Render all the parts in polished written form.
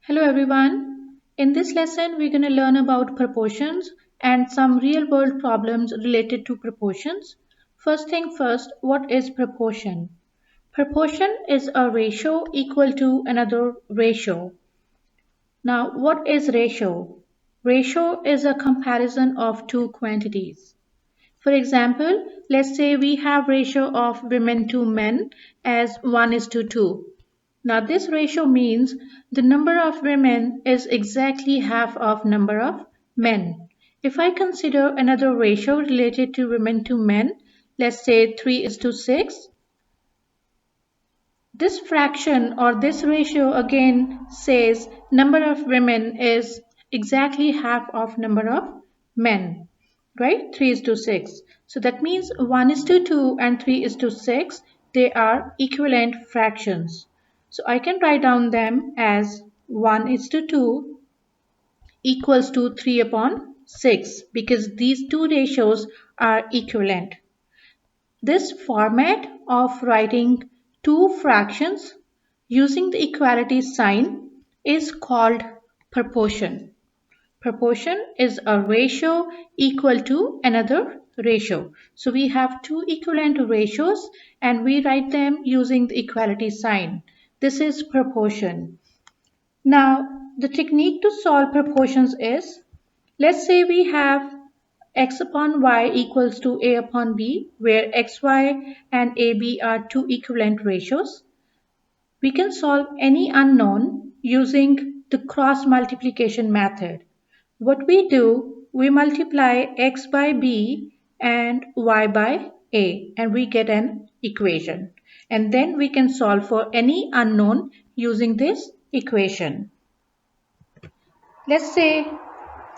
Hello everyone. In this lesson, we're going to learn about proportions and some real world problems related to proportions. First thing first, what is proportion? Proportion is a ratio equal to another ratio. Now, what is ratio? Ratio is a comparison of two quantities. For example, let's say we have ratio of women to men as 1 is to 2. Now this ratio means the number of women is exactly half of number of men. If I consider another ratio related to women to men, let's say 3 is to 6, this fraction or this ratio again says number of women is exactly half of number of men, right? 3 is to 6. So that means 1 is to 2 and 3 is to 6. They are equivalent fractions. So I can write down them as 1 is to 2 equals to 3 upon 6 because these two ratios are equivalent. This format of writing two fractions using the equality sign is called proportion. Proportion is a ratio equal to another ratio. So we have two equivalent ratios and we write them using the equality sign. This is proportion. Now, the technique to solve proportions is, let's say we have x upon y equals to a upon b, where xy and ab are two equivalent ratios. We can solve any unknown using the cross multiplication method. What we do, we multiply x by b and y by a, and we get an equation. And then we can solve for any unknown using this equation. Let's say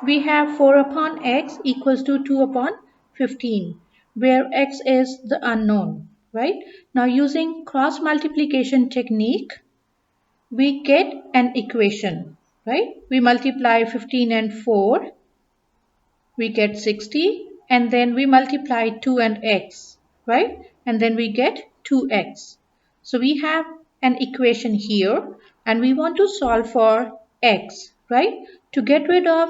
we have 4 upon x equals to 2 upon 15, where x is the unknown, right? Now using cross multiplication technique, we get an equation, right? We multiply 15 and 4, we get 60, and then we multiply 2 and x, right? And then we get 2x. So we have an equation here and we want to solve for x, right? To get rid of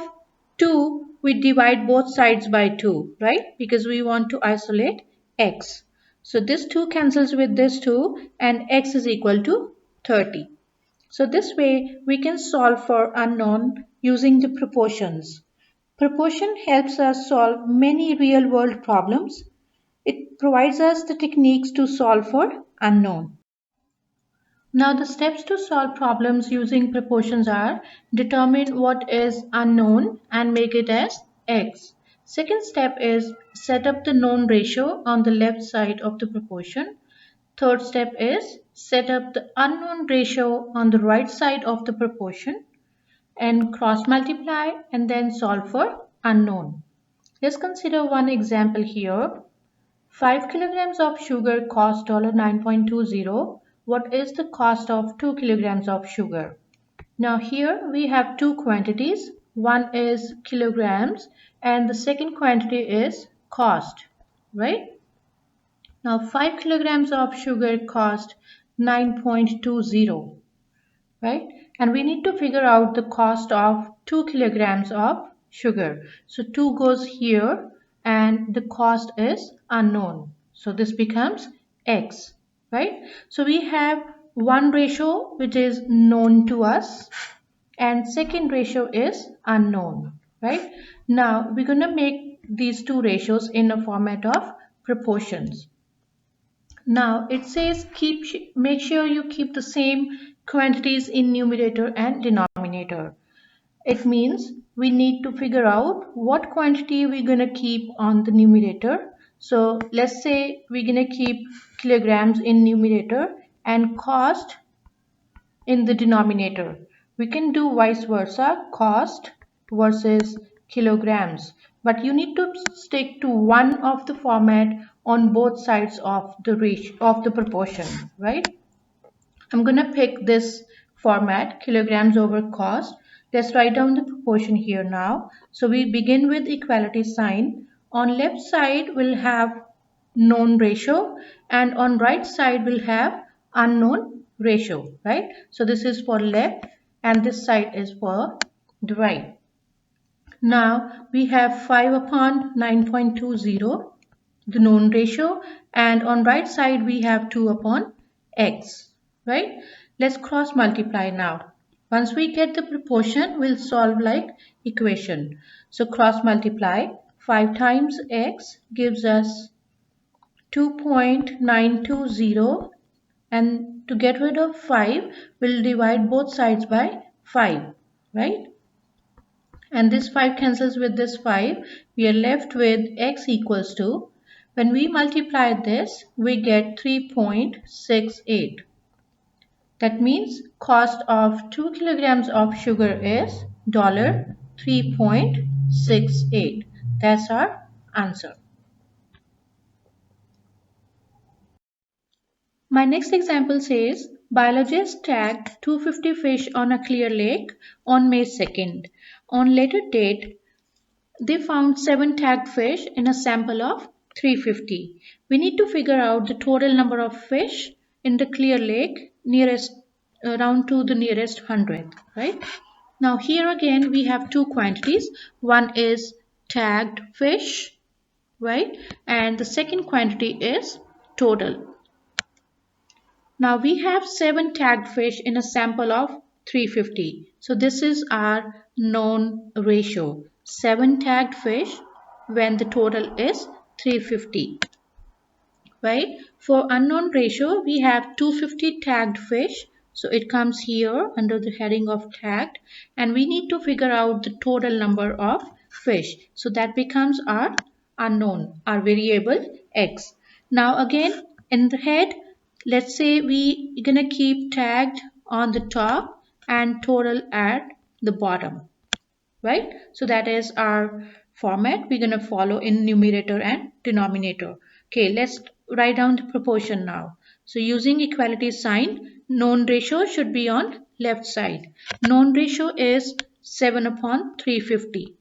2, we divide both sides by 2, right? Because we want to isolate x. So this 2 cancels with this 2 and x is equal to 30. So this way we can solve for unknown using the proportions. Proportion helps us solve many real-world problems. It provides us the techniques to solve for unknown. Now the steps to solve problems using proportions are determine what is unknown and make it as x. Second step is set up the known ratio on the left side of the proportion. Third step is set up the unknown ratio on the right side of the proportion and cross multiply and then solve for unknown. Let's consider one example here. 5 kilograms of sugar cost $9.20. What is the cost of 2 kilograms of sugar? Now here we have two quantities. One is kilograms and the second quantity is cost, right? Now 5 kilograms of sugar cost 9.20, right? And we need to figure out the cost of 2 kilograms of sugar. So 2 goes here and the cost is unknown. So this becomes x, right? So we have one ratio which is known to us and second ratio is unknown, right? Now we're going to make these two ratios in a format of proportions. Now it says make sure you keep the same quantities in numerator and denominator. It means we need to figure out what quantity we're going to keep on the numerator. So let's say we're going to keep kilograms in numerator and cost in the denominator. We can do vice versa, cost versus kilograms. But you need to stick to one of the format on both sides of the ratio of the proportion, right? I'm going to pick this format, kilograms over cost. Let's write down the proportion here now. So we begin with equality sign. On left side we'll have known ratio and on right side we'll have unknown ratio, right? So this is for left and this side is for the right. Now we have 5 upon 9.20, the known ratio, and on right side we have 2 upon x, right? Let's cross multiply now. Once we get the proportion, we'll solve like equation. So cross multiply, 5 times x gives us 2.920, and to get rid of 5, we'll divide both sides by 5, right? And this 5 cancels with this 5. We are left with x equals to, when we multiply this, we get 3.68. That means cost of 2 kilograms of sugar is $3.68. That's our answer. My next example says, biologists tagged 250 fish on a clear lake on May 2nd. On later date, they found 7 tagged fish in a sample of 350. We need to figure out the total number of fish in the clear lake nearest around to the nearest 100th, right? Now here again we have two quantities. One is tagged fish, right? And the second quantity is total. Now we have 7 tagged fish in a sample of 350. So this is our known ratio. 7 tagged fish when the total is 350. Right? For unknown ratio, we have 250 tagged fish. So it comes here under the heading of tagged. And we need to figure out the total number of fish. So that becomes our unknown, our variable x. Now again, in the head, let's say we're gonna keep tagged on the top and total at the bottom, right? So that is our format we're gonna follow in numerator and denominator. Okay, let's write down the proportion now. So using equality sign, known ratio should be on left side. Known ratio is 7 upon 350.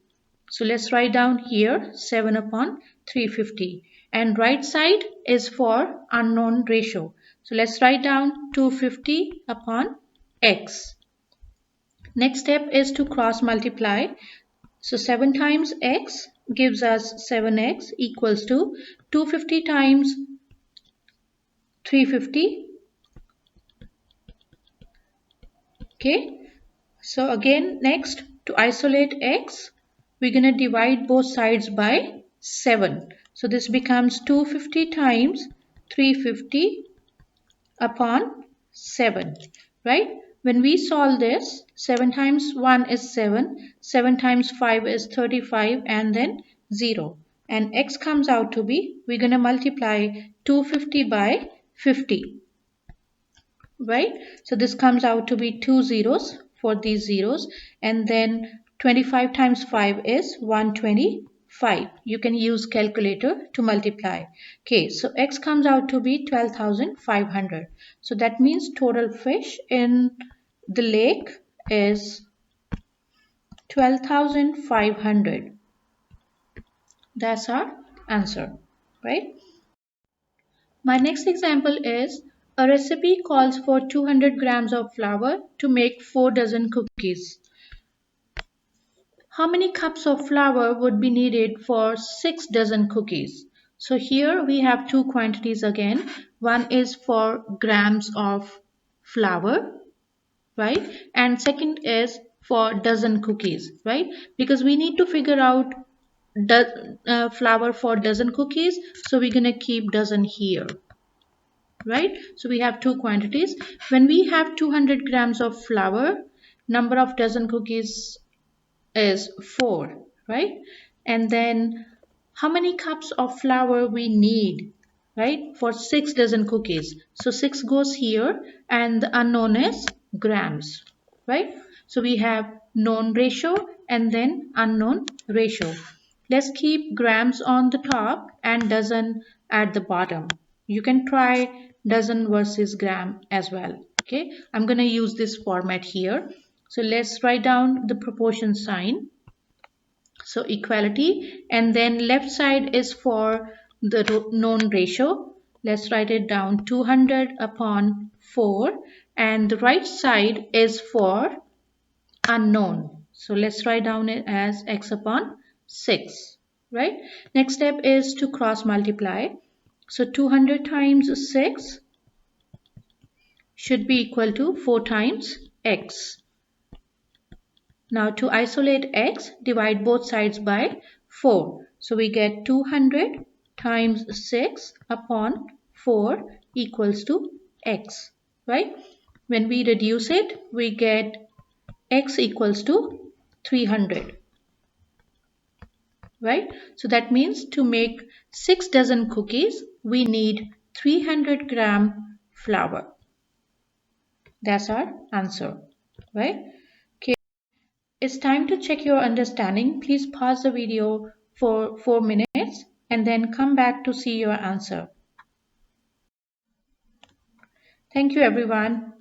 So let's write down here 7 upon 350. And right side is for unknown ratio. So let's write down 250 upon x. Next step is to cross multiply. So 7 times x gives us 7x equals to 250 times 350. Okay. So again, next to isolate x, we're going to divide both sides by 7. So this becomes 250 times 350 upon 7, right? When we solve this, 7 times 1 is 7, 7 times 5 is 35, and then 0. And x comes out to be, we're going to multiply 250 by 50, right? So this comes out to be 2 zeros for these zeros, and then 25 times 5 is 125. You can use calculator to multiply. Okay, so x comes out to be 12,500. So that means total fish in the lake is 12,500. That's our answer, right? My next example is, a recipe calls for 200 grams of flour to make 4 dozen cookies. How many cups of flour would be needed for 6 dozen cookies? So here we have two quantities again. One is for grams of flour, right? And second is for dozen cookies, right? Because we need to figure out flour for dozen cookies, so we're gonna keep dozen here, right? So we have two quantities. When we have 200 grams of flour, number of dozen cookies is 4, right? And then how many cups of flour we need, right, for 6 dozen cookies? So 6 goes here, and the unknown is grams, right? So we have known ratio and then unknown ratio. Let's keep grams on the top and dozen at the bottom. You can try dozen versus gram as well. Okay, I'm going to use this format here. So let's write down the proportion sign. So equality, and then left side is for the known ratio. Let's write it down, 200 upon 4, and the right side is for unknown. So let's write down it as x upon 6, right? Next step is to cross multiply. So 200 times 6 should be equal to 4 times x. Now to isolate x, divide both sides by 4. So we get 200 times 6 upon 4 equals to x, right? When we reduce it, we get x equals to 300, right? So that means to make 6 dozen cookies, we need 300-gram flour. That's our answer, right? Okay, it's time to check your understanding. Please pause the video for 4 minutes and then come back to see your answer. Thank you, everyone.